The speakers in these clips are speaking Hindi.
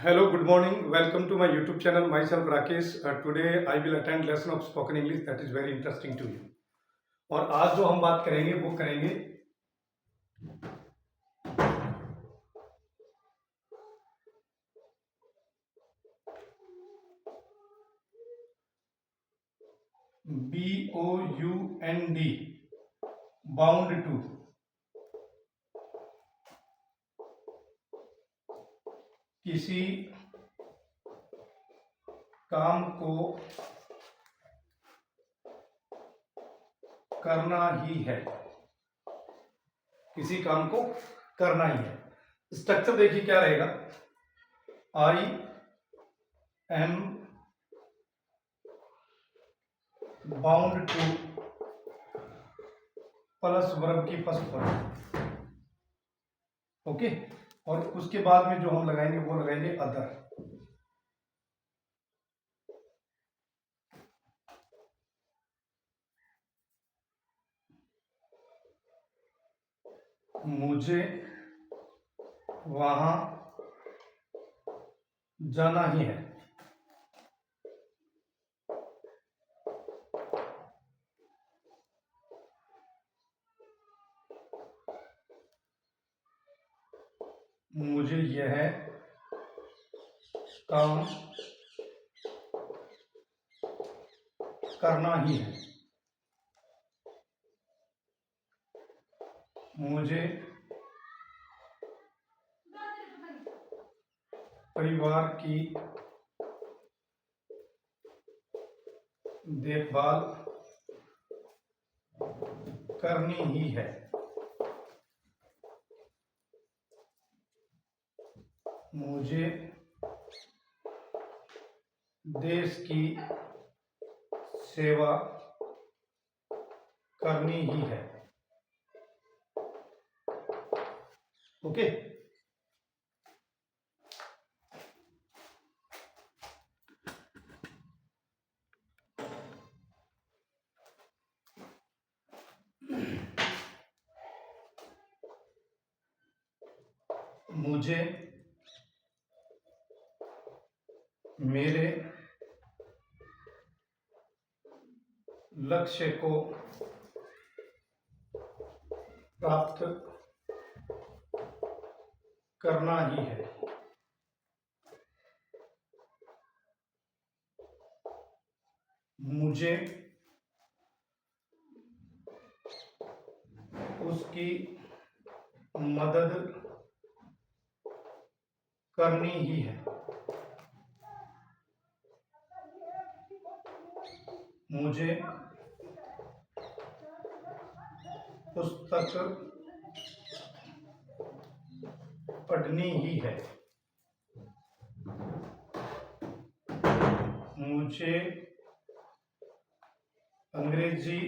Hello, good morning. Welcome to my YouTube channel. Myself Rakesh. Today I will attend lesson of spoken English that is very interesting to you. और आज जो हम बात करेंगे वो करेंगे BOUND, बाउंड टू। किसी काम को करना ही है। किसी काम को करना ही है। स्ट्रक्चर देखिए क्या रहेगा। आई am bound two plus verb की फर्स्ट फॉर्म। ओके, और उसके बाद में जो हम लगाएंगे वो लगाएंगे अदर। मुझे वहां जाना ही है। मुझे यह काम करना ही है। मुझे परिवार की देखभाल करनी ही है। मुझे देश की सेवा करनी ही है। ओके, मुझे मेरे लक्ष्य को प्राप्त करना ही है। मुझे उसकी मदद करनी ही है। मुझे पुस्तक पढ़नी ही है। मुझे अंग्रेजी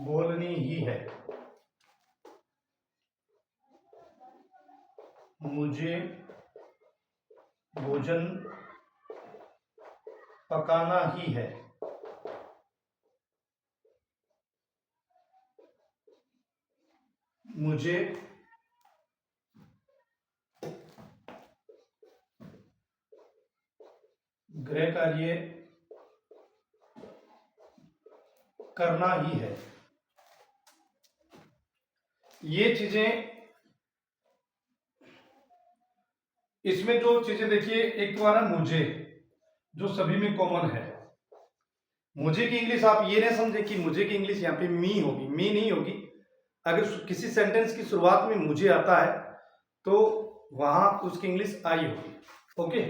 बोलनी ही है। मुझे भोजन पकाना ही है। मुझे गृह कार्य करना ही है। ये चीजें, इसमें जो चीजें देखिए, एक तो आ रहा मुझे, जो सभी में कॉमन है। मुझे की इंग्लिश आप ये नहीं समझे कि मुझे की इंग्लिश यहाँ पे मी होगी, मी नहीं होगी। अगर किसी सेंटेंस की शुरुआत में मुझे आता है तो वहां उसकी इंग्लिश आई होगी। ओके,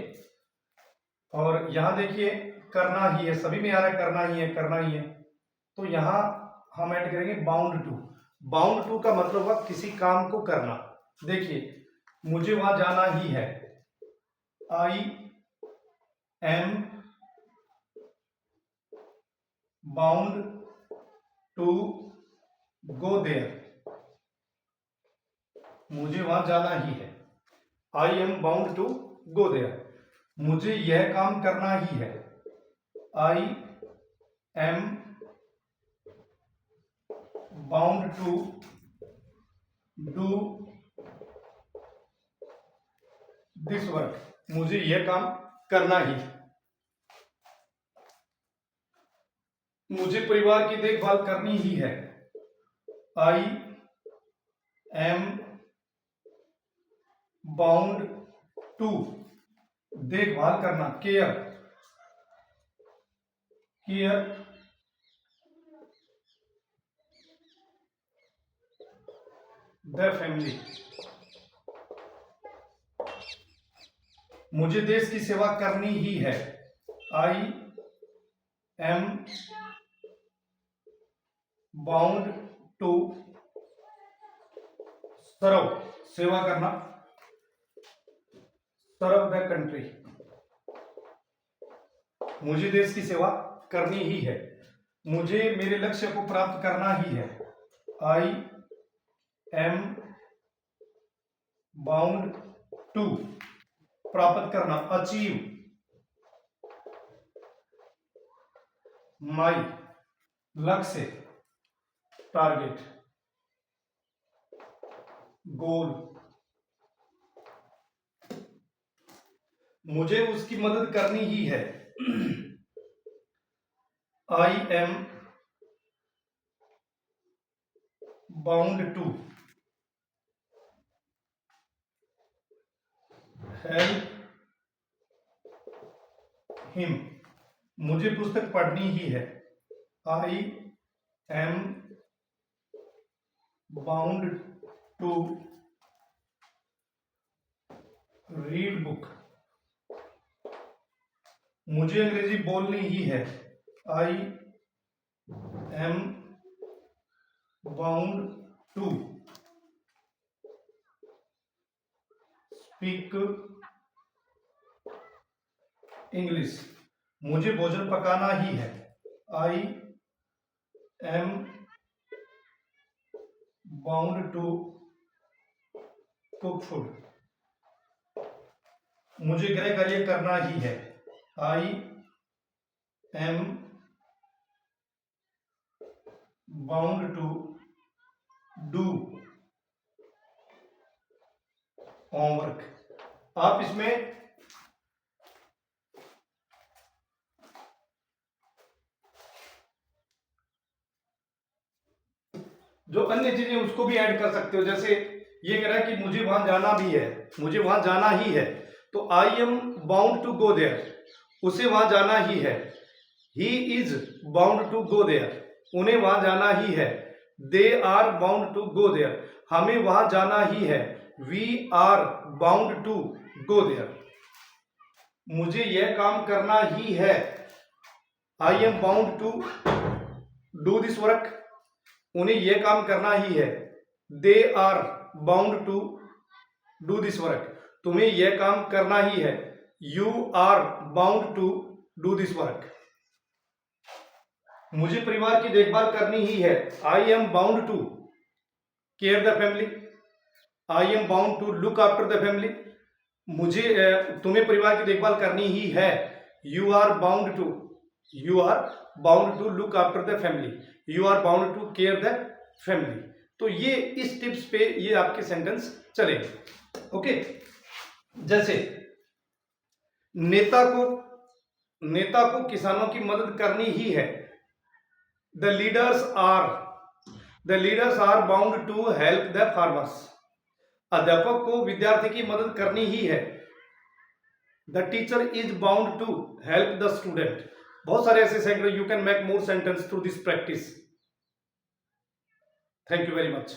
और यहां देखिए करना ही है, सभी में आ रहा है करना ही है, करना ही है। तो यहां हम ऐड करेंगे बाउंड टू। बाउंड टू का मतलब हुआ किसी काम को करना। देखिए, मुझे वहां जाना ही है। I am bound to go there. मुझे वहां जाना ही है। I am bound to go there. मुझे यह काम करना ही है। I am bound to do this work, मुझे यह काम करना ही, मुझे परिवार की देखभाल करनी ही है। आई एम बाउंड टू, देखभाल करना, केयर, केयर द फैमिली, मुझे देश की सेवा करनी ही है। I am bound to serve, सेवा करना, सर्व द कंट्री, मुझे देश की सेवा करनी ही है, मुझे मेरे लक्ष्य को प्राप्त करना ही है। आई एम बाउंड टू, प्राप्त करना, अचीव माई, लक्ष्य, टारगेट, गोल, मुझे उसकी मदद करनी ही है। I am bound to help him, मुझे पुस्तक पढ़नी ही है। I am bound to read book, मुझे अंग्रेजी बोलनी ही है। I am bound to speak English, मुझे भोजन पकाना ही है। I am bound to cook food, मुझे गृह कार्य करना ही है। I am bound to do homework. आप इसमें जो अन्य चीजें उसको भी ऐड कर सकते हो, जैसे ये कह रहा है कि मुझे वहां जाना भी है, मुझे वहां जाना ही है, तो I am bound to go there, उसे वहां जाना ही है। He is bound to go there, उन्हें वहां जाना ही है। They are bound to go there, हमें वहां जाना ही है। We are bound to go there, मुझे यह काम करना ही है। I am bound to do this work, उन्हें यह काम करना ही है। They are bound to do this work, तुम्हें यह काम करना ही है। You are bound to do this work, मुझे परिवार की देखभाल करनी ही है। I am bound to care the family, I am bound to look after the family, मुझे तुम्हें परिवार की देखभाल करनी ही है। You are bound to look after the family, you are bound to care the family. तो ये इस टिप्स पे ये आपके सेंटेंस चलेंगे। ओके, जैसे नेता को किसानों की मदद करनी ही है। The leaders are bound to help the farmers, अध्यापक को विद्यार्थी की मदद करनी ही है। The teacher is bound to help the student. बहुत सारे ऐसे sentence, you can make more sentence through this practice. Thank you very much.